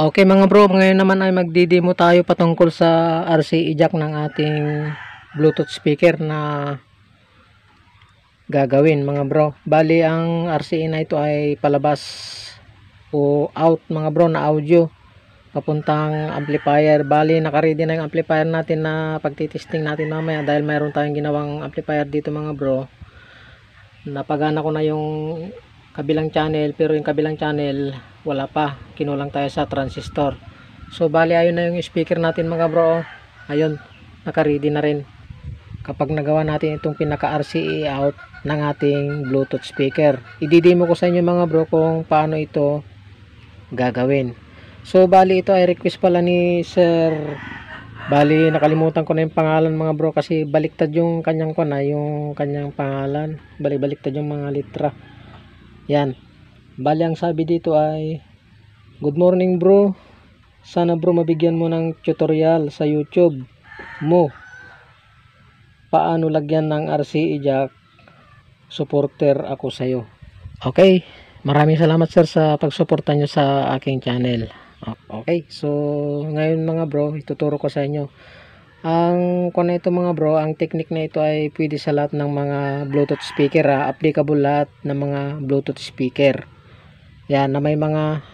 Okay mga bro, ngayon naman ay magdidemo tayo patungkol sa RCE jack ng ating Bluetooth speaker na gagawin mga bro. Bali ang RCE na ito ay palabas o out mga bro na audio papuntang amplifier. Bali naka-ready na yung amplifier natin na pagtitesting natin mamaya dahil mayroon tayong ginawang amplifier dito mga bro. Napagana ko na yung kabilang channel, pero yung kabilang channel wala pa, kinulang tayo sa transistor. So bali ayun na yung speaker natin mga bro, ayun, naka-ready na rin kapag nagawa natin itong pinaka RCE out ng ating Bluetooth speaker. Ididemo ko sa inyo mga bro kung paano ito gagawin. So bali ito ay request pala ni Sir, bali nakalimutan ko na yung pangalan mga bro kasi baliktad yung kanyang yung kanyang pangalan, baliktad yung mga litra. Yan, bali ang sabi dito ay, good morning bro, sana bro mabigyan mo ng tutorial sa YouTube mo paano lagyan ng RCE jack, supporter ako sa'yo. Okay, maraming salamat sir sa pagsuporta nyo sa aking channel. Okay, so ngayon mga bro, ituturo ko sa inyo ang kung ito mga bro, ang technique na ito ay pwede sa lahat ng mga Bluetooth speaker, applicable lahat ng mga Bluetooth speaker. Yan, na may mga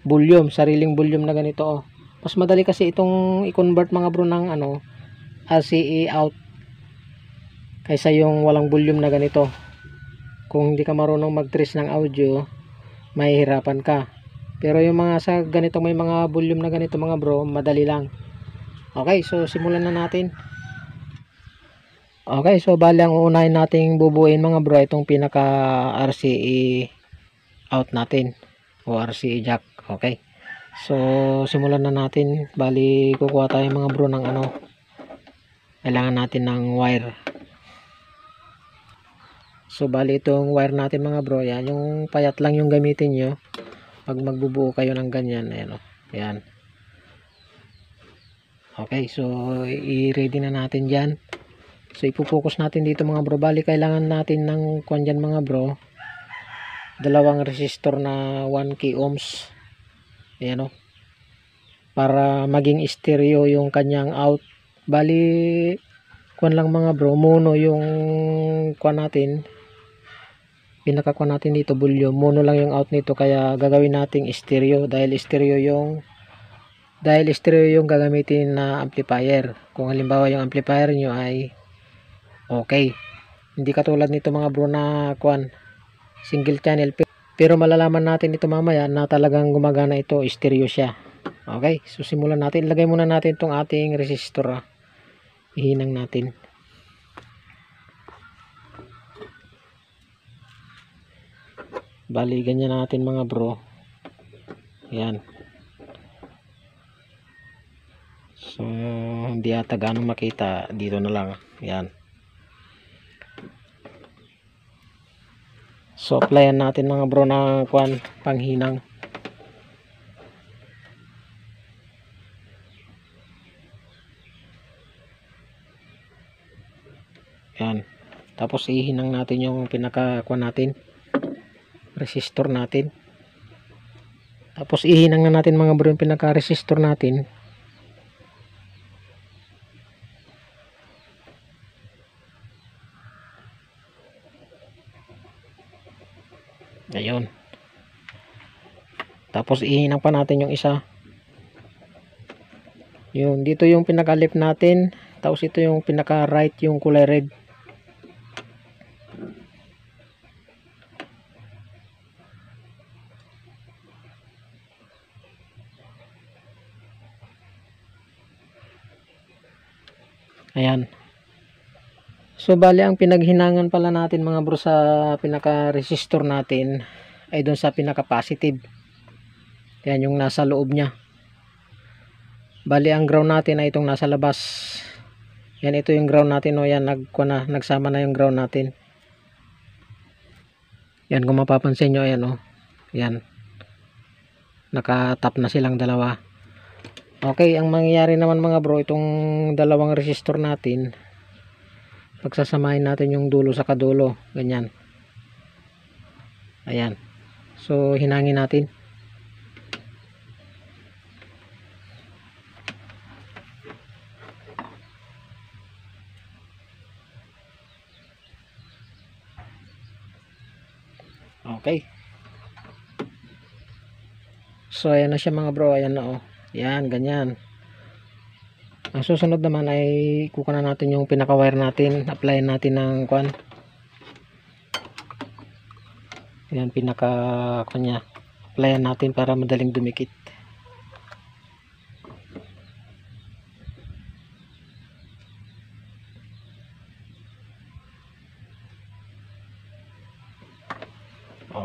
volume, sariling volume na ganito oh. Mas madali kasi itong i-convert mga bro ng RCE out kaysa yung walang volume na ganito. Kung hindi ka marunong mag-trace ng audio, mahihirapan ka. Pero yung mga sa ganito may mga volume na ganito mga bro, madali lang. Okay, so simulan na natin. Okay, so bali ang uunahin nating bubuin mga bro itong pinaka RCE out natin o RCE jack. Okay, so simulan na natin. Bali kukuha tayo mga bro ng kailangan natin ng wire. So bali itong wire natin mga bro, yan yung payat lang yung gamitin nyo pag magbubuo kayo ng ganyan. Ayan o, yan. Okay, so i-ready na natin dyan. So ipupokus natin dito mga bro. Bali kailangan natin ng kwan dyan mga bro, dalawang resistor na 1k ohms. Ayan o, para maging stereo yung kanyang out. Bali kwan lang mga bro, mono yung kwan natin, pinakakwan natin dito volume, mono lang yung out nito, kaya gagawin nating stereo dahil stereo yung gagamitin na amplifier. Kung halimbawa yung amplifier nyo ay okay, hindi katulad nito mga bro na kwan single channel, pero malalaman natin ito mamaya na talagang gumagana ito, stereo siya. Okay, so simulan natin. Ilagay muna natin itong ating resistor, ihinang natin. Bali ganyan natin mga bro, yan. So hindi ata ganong makita, dito na lang, yan. So applyan natin mga bro ng kwan panghinang. Yan, tapos ihinang natin yung pinaka kwan natin, resistor natin. Tapos ihinang na natin mga bro yung pinaka resistor natin. Ayun. Tapos ihinang pa natin yung isa. Yun, dito yung pinaka left natin. Tapos ito yung pinaka right, yung kulay red. Ayan. So bali ang pinaghinangan pala natin mga bro sa pinaka resistor natin ay doon sa pinaka positive. Yan yung nasa loob niya. Bali ang ground natin ay itong nasa labas. Yan, ito yung ground natin o yan, nagsama na yung ground natin. Yan, kung mapapansin nyo, ayan o. Yan. Nakatap na silang dalawa. Okay, ang mangyayari naman mga bro, itong dalawang resistor natin, pagsasamahin natin yung dulo sa kadulo, ganyan. Ayan. So hinangin natin. Okay. So ayan na siya mga bro, ayan na oh. Yan, ganyan. Ang susunod naman ay kukunan natin yung pinaka wire natin, applyin natin ng kwan. Yan pinaka kanya. Applyan natin para madaling dumikit.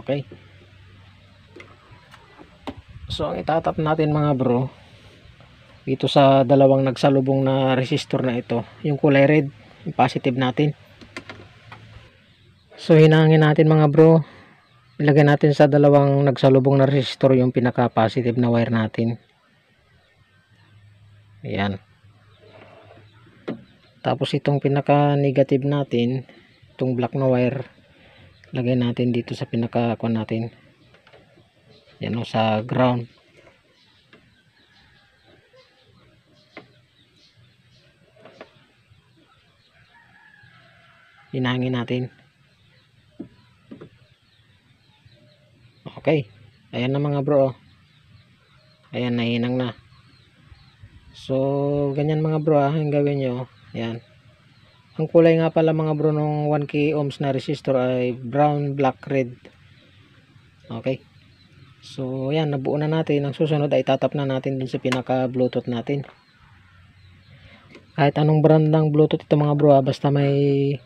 Okay. So ang itatap natin mga bro dito sa dalawang nagsalubong na resistor na ito, yung kulay red, yung positive natin. So hinangin natin mga bro, ilagay natin sa dalawang nagsalubong na resistor yung pinaka positive na wire natin. Ayan. Tapos itong pinaka negative natin, itong black na wire, lagay natin dito sa pinaka kuan natin. Yan o, sa ground. Hinangin natin. Okay. Ayan na mga bro. Ayan, nahinang na. So, ganyan mga bro ang gawin nyo. Ayan. Ang kulay nga pala mga bro ng 1K ohms na resistor ay brown, black, red. Okay. So, ayan, nabuo na natin. Ang susunod ay tatap na natin dun sa pinaka Bluetooth natin. Kahit anong brand ng Bluetooth ito mga bro, basta may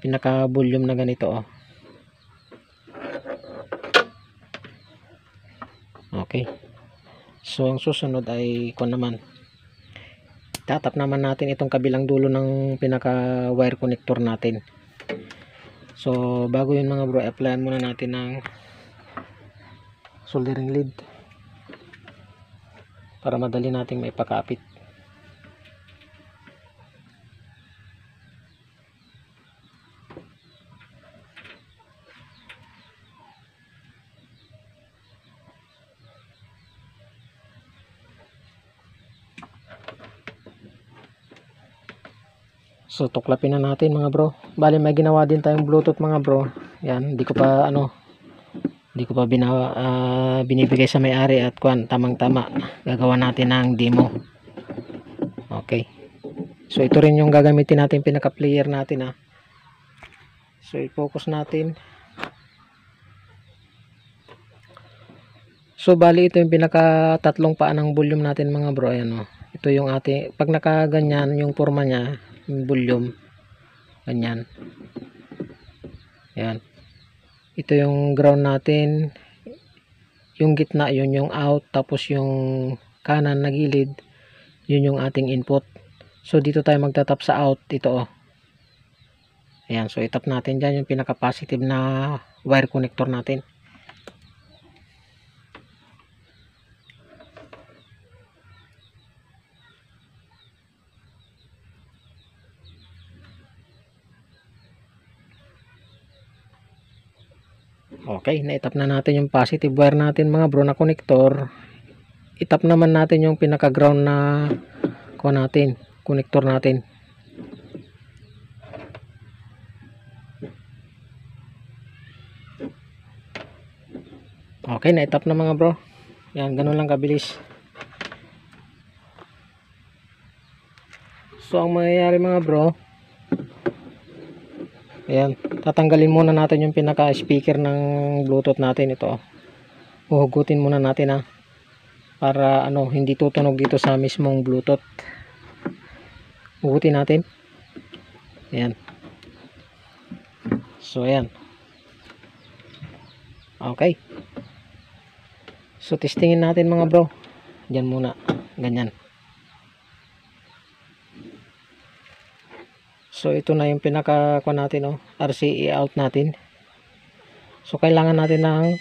pinaka volume na ganito oh. Okay. So ang susunod ay kung naman tatap naman natin itong kabilang dulo ng pinaka wire connector natin. So bago yun mga bro, applyan muna natin ng soldering lead para madali nating maipakapit. So tuklapin na natin mga bro. Bali may ginawa din tayong Bluetooth mga bro. Yan, hindi ko pa binibigay sa may-ari at kuan, tamang-tama. Gagawa natin ng demo. Okay. So ito rin yung gagamitin natin pinaka-player natin ah. So i-focus natin. So bali ito yung pinaka tatlong paa ng volume natin mga bro. Ayan oh. Ito yung ating, pag nakaganyan yung forma niya, yung volume ganyan. Ayan. Ito yung ground natin, yung gitna yun yung out, tapos yung kanan na gilid yun yung ating input. So dito tayo magtatap sa out, ito oh. Ayan, so itap natin dyan yung pinaka positive na wire connector natin. Okay, na-itap na natin yung positive wire natin mga bro na connector. Itap naman natin yung pinaka ground na connector natin. Okay, na-itap na mga bro. Yan, ganun lang kabilis. So ang mangyayari mga bro, ayan, tatanggalin muna natin yung pinaka speaker ng Bluetooth natin. Ito uhugutin muna natin ha, para hindi tutunog dito sa mismong Bluetooth. Uhugutin natin. Ayan. So ayan. Okay. So testingin natin mga bro. Diyan muna, ganyan. So ito na yung pinaka natin oh, RCA out natin. So kailangan natin ng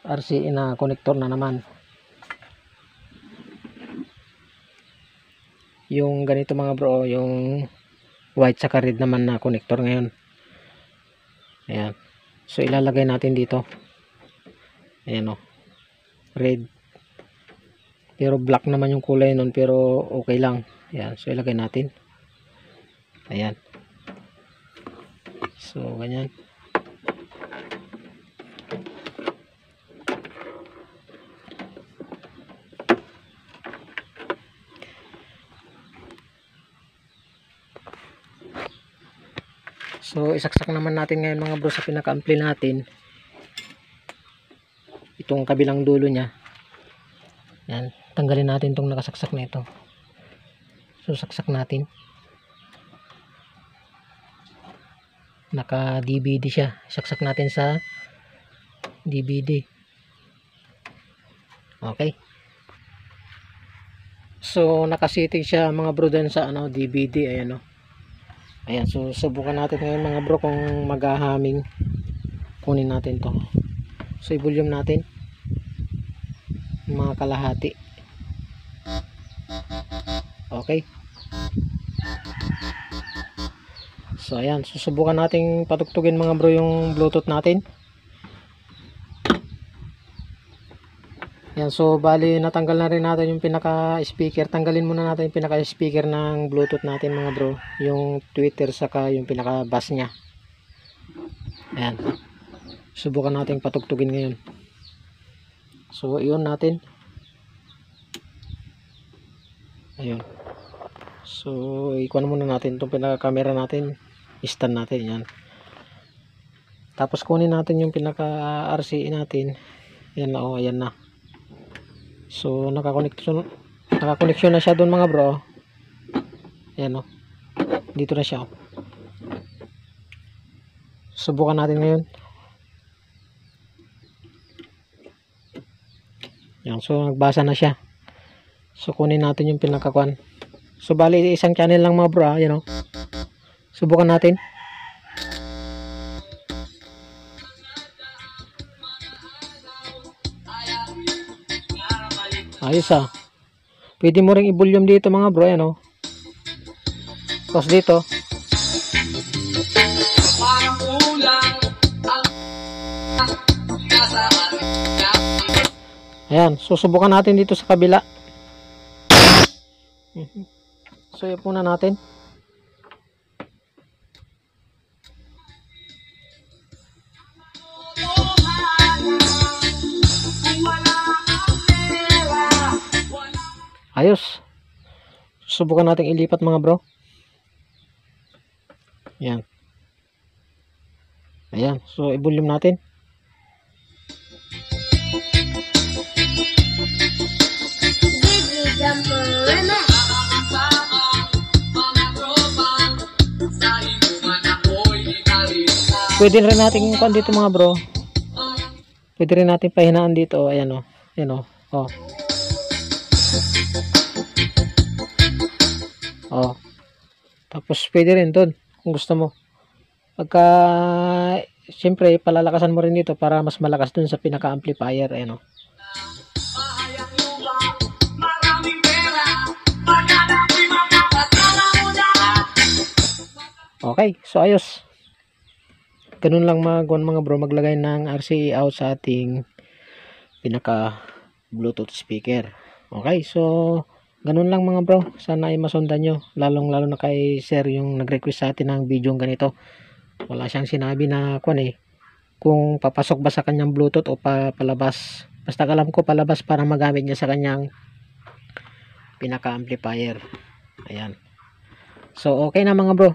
RCA na connector na naman. Yung ganito mga bro, yung white saka red naman na connector ngayon. Ayan. So ilalagay natin dito. Ayan oh. Red. Pero black naman yung kulay nun, pero okay lang. Ayan, so ilagay natin. Ayan. So ganyan. So isaksak naman natin ngayon mga bro sa pinaka-ampli natin. Itong kabilang dulo niya. Yan, tanggalin natin itong nakasaksak na ito. So saksak natin. Naka DVD siya. Saksak natin sa DVD. Okay. So nakasitting siya mga bro din sa DVD. Ayan o. Ayan, so subukan natin ngayon mga bro kung maghahaming. Kunin natin to. So i-volume natin mga kalahati. Okay. So ayan, susubukan nating patugtugin mga bro yung Bluetooth natin. Yan, so bali natanggal na rin natin yung pinaka speaker. Tanggalin muna natin yung pinaka speaker ng Bluetooth natin mga bro, yung tweeter saka yung pinaka bass nya. Ayan, subukan natin patugtugin ngayon. So iyon natin. Ayun, so ikuan muna natin itong pinaka camera natin, stand natin. Yan, tapos kunin natin yung pinaka RCA natin. Yan na, oh, ayan na. So nakakoneksyon na siya doon mga bro. Ayan o. Dito na siya. Subukan natin ngayon. Yan, so nagbasa na siya. So kunin natin yung pinakakuan. So bali isang channel lang mga bro. Ayan o. Subukan natin. Ayos ah. Pwede mo ring i-volume dito mga bro, ano? Tapos dito. Ayan, susubukan natin dito sa kabila. So ipo na natin. Ayos. Subukan natin ilipat mga bro. Ayan. Ayan. So i-volume natin. Pwede rin natin kuan dito mga bro. Pwede rin natin pahinaan dito. Ayan o. Ayan o. Oh. Oh. Tapos pwede rin doon kung gusto mo. Pagka siyempre palalakasan mo rin dito para mas malakas doon sa pinaka-amplifier. Ayan o. Okay, so ayos. Ganun lang mga bro, maglagay ng RCA out sa ating pinaka Bluetooth speaker. Okay, so ganun lang mga bro, sana ay masundan nyo, lalong lalo na kay sir yung nag-request sa atin ng video ganito. Wala siyang sinabi na kung papasok ba sa kanyang Bluetooth o palabas. Basta alam ko palabas para magamit niya sa kanyang pinaka amplifier. Ayan, so okay na mga bro.